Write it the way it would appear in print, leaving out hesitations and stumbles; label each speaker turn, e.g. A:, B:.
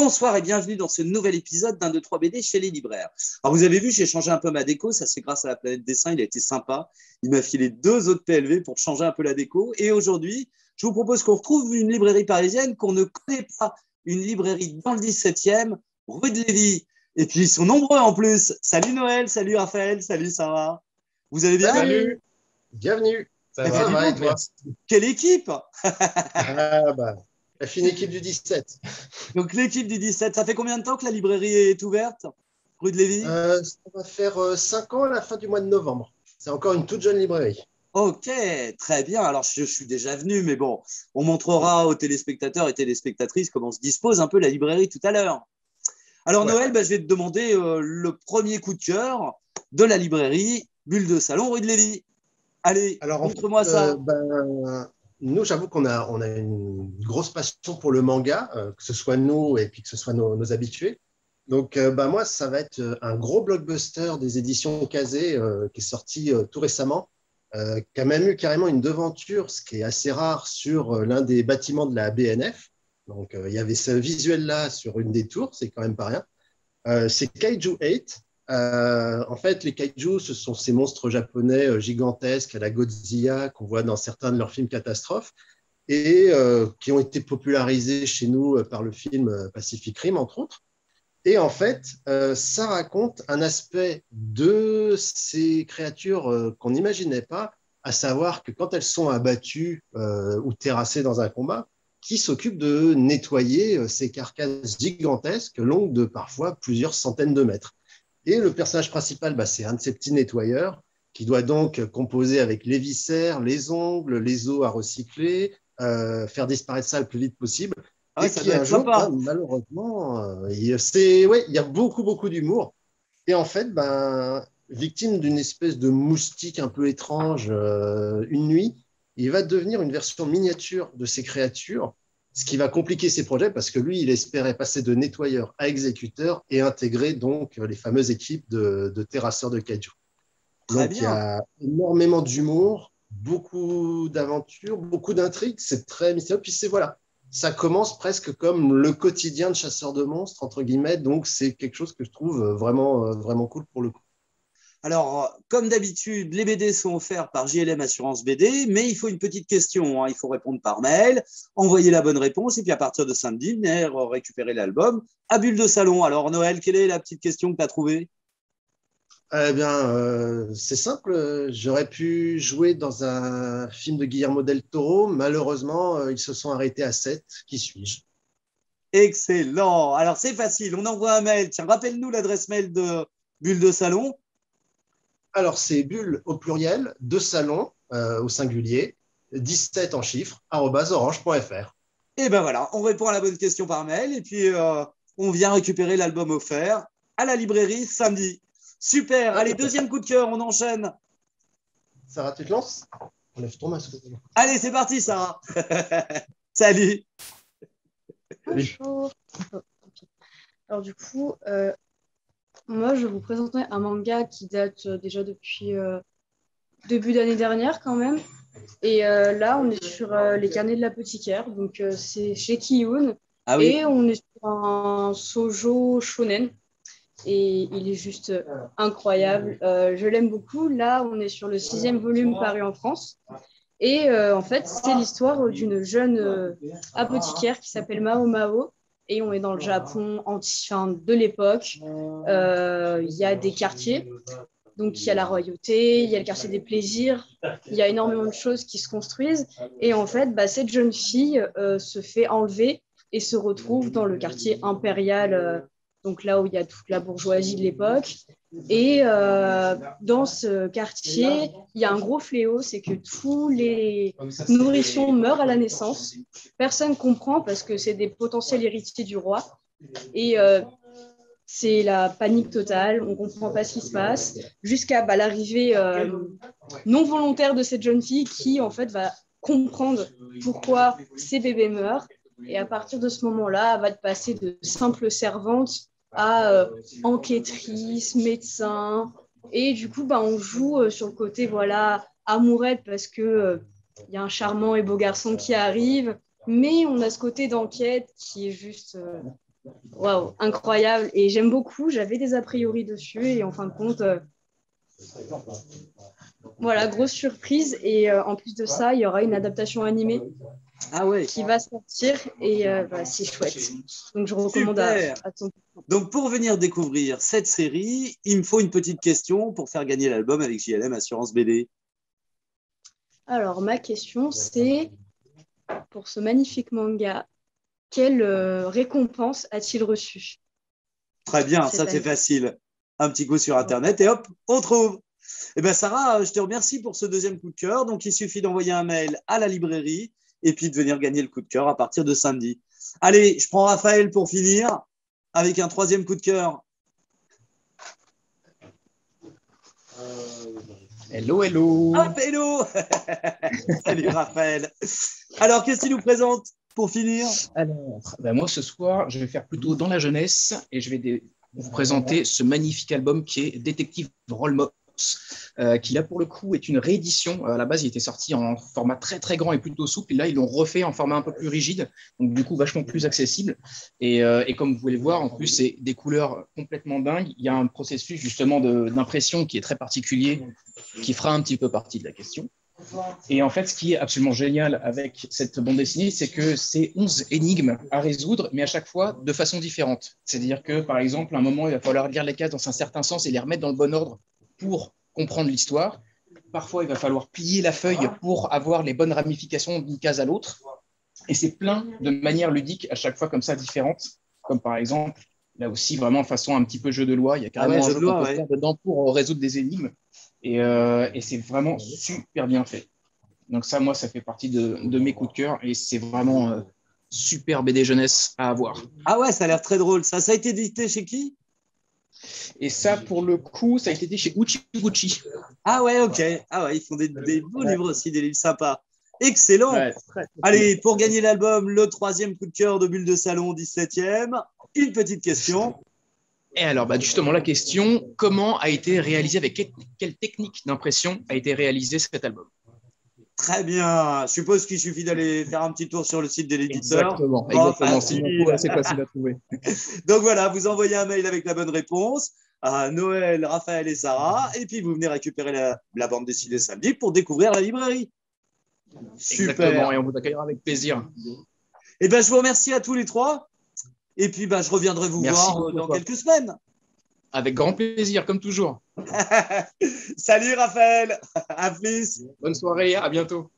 A: Bonsoir et bienvenue dans ce nouvel épisode d'un 2, 3 BD chez les libraires. Alors vous avez vu, j'ai changé un peu ma déco, ça c'est grâce à la Planète Dessin, il a été sympa. Il m'a filé 2 autres PLV pour changer un peu la déco. Et aujourd'hui, je vous propose qu'on retrouve une librairie parisienne qu'on ne connaît pas, une librairie dans le 17e, rue de Lévis. Et puis ils sont nombreux en plus. Salut Noël, salut Raphaël, salut Sarah. Vous allez bien?
B: Salut, bienvenue.
A: Eh
B: Ça
A: ben,
B: va et
A: donc,
B: toi?
A: quelle équipe!
B: La fine équipe du 17.
A: Donc l'équipe du 17, ça fait combien de temps que la librairie est ouverte, rue de Lévis?
B: Ça va faire 5 ans à la fin du mois de novembre. C'est encore une toute jeune librairie.
A: Ok, très bien. Alors, je suis déjà venu, mais bon, on montrera aux téléspectateurs et téléspectatrices comment se dispose un peu la librairie tout à l'heure. Alors,
B: Ouais.
A: Noël, je vais te demander le premier coup de cœur de la librairie Bulle de Salon, rue de Lévis. Allez,
B: Alors en fait,
A: montre-moi ça.
B: nous, j'avoue qu'on a une grosse passion pour le manga, que ce soit nous et puis que ce soit nos habitués. Donc moi, ça va être un gros blockbuster des éditions Kazé qui est sorti tout récemment, qui a même eu carrément une devanture, ce qui est assez rare, sur l'un des bâtiments de la BNF. Donc il y avait ce visuel-là sur une des tours, c'est quand même pas rien. C'est Kaiju 8. En fait, les kaiju, ce sont ces monstres japonais gigantesques à la Godzilla qu'on voit dans certains de leurs films catastrophes et qui ont été popularisés chez nous par le film Pacific Rim, entre autres. Et en fait, ça raconte un aspect de ces créatures qu'on n'imaginait pas, à savoir que quand elles sont abattues ou terrassées dans un combat, qui s'occupe de nettoyer ces carcasses gigantesques, longues de parfois plusieurs centaines de mètres. Et le personnage principal, c'est un de ces petits nettoyeurs qui doit donc composer avec les viscères, les ongles, les os à recycler, faire disparaître ça le plus vite possible.
A: Ah ouais,
B: Et
A: ça
B: qui
A: doit
B: un
A: être
B: jour,
A: sympa.
B: malheureusement, il y a beaucoup, beaucoup d'humour. Et en fait, victime d'une espèce de moustique un peu étrange, une nuit, il va devenir une version miniature de ces créatures, ce qui va compliquer ses projets parce que lui, il espérait passer de nettoyeur à exécuteur et intégrer donc les fameuses équipes de terrasseurs de kaiju.
A: Très
B: Donc il y
A: bien.
B: a énormément d'humour, beaucoup d'aventures, beaucoup d'intrigues, c'est très mystérieux. Puis voilà, ça commence presque comme le quotidien de chasseurs de monstres, entre guillemets, donc c'est quelque chose que je trouve vraiment cool pour le coup.
A: Alors, comme d'habitude, les BD sont offerts par JLM Assurance BD, mais il faut une petite question, hein. Il faut répondre par mail, envoyer la bonne réponse, et puis à partir de samedi, venir récupérer l'album à Bulle de Salon. Alors, Noël, quelle est la petite question que tu as trouvée?
B: Eh bien, c'est simple, j'aurais pu jouer dans un film de Guillermo del Toro, malheureusement, ils se sont arrêtés à 7. Qui suis-je?
A: Excellent. Alors, c'est facile, on envoie un mail. Tiens, rappelle-nous l'adresse mail de Bulle de Salon.
B: Alors, c'est bulle au pluriel, de salon au singulier, 17 en chiffres, @orange.fr.
A: Et ben voilà, on répond à la bonne question par mail, et puis on vient récupérer l'album offert à la librairie samedi. Super. Allez, deuxième coup de cœur, on enchaîne.
B: Sarah, tu te lances? On lève ton masque.
A: Allez, c'est parti, Sarah. Salut.
C: Bonjour. Alors du coup, moi je vous présenterai un manga qui date déjà depuis début d'année dernière quand même. Et là, on est sur les carnets de l'apothicaire. Donc c'est chez Kiyun.
A: Ah oui.
C: Et on est sur un shoujo shonen. Et il est juste incroyable. Je l'aime beaucoup. Là, on est sur le 6e volume paru en France. Et en fait, c'est l'histoire d'une jeune apothicaire qui s'appelle Mao Mao. Et on est dans le Japon de l'époque. Il y a des quartiers. Donc, il y a la royauté, il y a le quartier des plaisirs. Il y a énormément de choses qui se construisent. Et en fait, cette jeune fille se fait enlever et se retrouve dans le quartier impérial, donc là où il y a toute la bourgeoisie de l'époque. Et dans ce quartier, il y a un gros fléau, c'est que tous les nourrissons meurent à la naissance. Personne ne comprend parce que c'est des potentiels héritiers du roi. Et c'est la panique totale, on ne comprend pas ce qui se passe, jusqu'à l'arrivée non volontaire de cette jeune fille qui, en fait, va comprendre pourquoi ces bébés meurent. Et à partir de ce moment-là, elle va passer de simple servante à enquêtrice, médecin. Et du coup, on joue sur le côté amourette parce que y a un charmant et beau garçon qui arrive. Mais on a ce côté d'enquête qui est juste Waouh, incroyable. Et j'aime beaucoup. J'avais des a priori dessus. Et en fin de compte, voilà, grosse surprise. Et en plus de ça, il y aura une adaptation animée qui va sortir. Et c'est chouette. Donc, je recommande
A: Super.
C: à ton...
A: Donc, pour venir découvrir cette série, il me faut une petite question pour faire gagner l'album avec JLM Assurance BD.
C: Alors, ma question, c'est pour ce magnifique manga, quelle récompense a-t-il reçu?
A: Très bien, ça c'est facile. Un petit coup sur Internet et hop, on trouve. Eh bien, Sarah, je te remercie pour ce deuxième coup de cœur. Donc, il suffit d'envoyer un mail à la librairie et puis de venir gagner le coup de cœur à partir de samedi. Allez, je prends Raphaël pour finir avec un troisième coup de cœur.
D: Hello, hello.
A: Hop, hello. Salut Raphaël. Alors, qu'est-ce qu'il nous présente pour finir?
D: Alors, moi ce soir, je vais faire plutôt dans la jeunesse et je vais vous présenter ce magnifique album qui est Détective Rollmops, qui là pour le coup est une réédition. À la base, il était sorti en format très très grand et plutôt souple, et là ils l'ont refait en format un peu plus rigide, donc du coup vachement plus accessible. Et comme vous pouvez le voir, en plus c'est des couleurs complètement dingues. Il y a un processus justement d'impression qui est très particulier, qui fera un petit peu partie de la question. Et en fait, ce qui est absolument génial avec cette bande dessinée, c'est que c'est 11 énigmes à résoudre, mais à chaque fois de façon différente. C'est-à-dire que, par exemple, à un moment, il va falloir lire les cases dans un certain sens et les remettre dans le bon ordre pour comprendre l'histoire. Parfois, il va falloir plier la feuille pour avoir les bonnes ramifications d'une case à l'autre. Et c'est plein de manières ludiques à chaque fois comme ça différentes. Comme par exemple, là aussi, vraiment façon un petit peu jeu de loi. Il y a carrément un jeu qu'on peut faire dedans pour résoudre des énigmes. Et c'est vraiment super bien fait. Donc ça, moi, ça fait partie de mes coups de cœur et c'est vraiment super BD jeunesse à avoir.
A: Ah ouais, ça a l'air très drôle. Ça a été édité chez qui?
D: Et ça, pour le coup, ça a été édité chez Uchi Gucci.
A: Ah ouais, ok. Ah ouais, ils font des beaux livres aussi, des livres sympas. Excellent.
D: Ouais,
A: allez, pour gagner l'album, le troisième coup de cœur de Bulle de Salon, 17e. Une petite question.
D: Et alors, justement, la question, comment a été réalisé, avec quelle technique d'impression a été réalisé cet album?
A: Très bien. Je suppose qu'il suffit d'aller faire un petit tour sur le site de l'éditeur.
D: Exactement. C'est facile à trouver.
A: Donc voilà, vous envoyez un mail avec la bonne réponse à Noël, Raphaël et Sarah, et puis vous venez récupérer la bande dessinée samedi pour découvrir la librairie.
D: Super. Exactement, et on vous accueillera avec plaisir.
A: Et je vous remercie à tous les trois. Et puis, je reviendrai vous voir dans quelques semaines.
D: Avec grand plaisir, comme toujours.
A: Salut Raphaël, à plus.
D: Bonne soirée, à bientôt.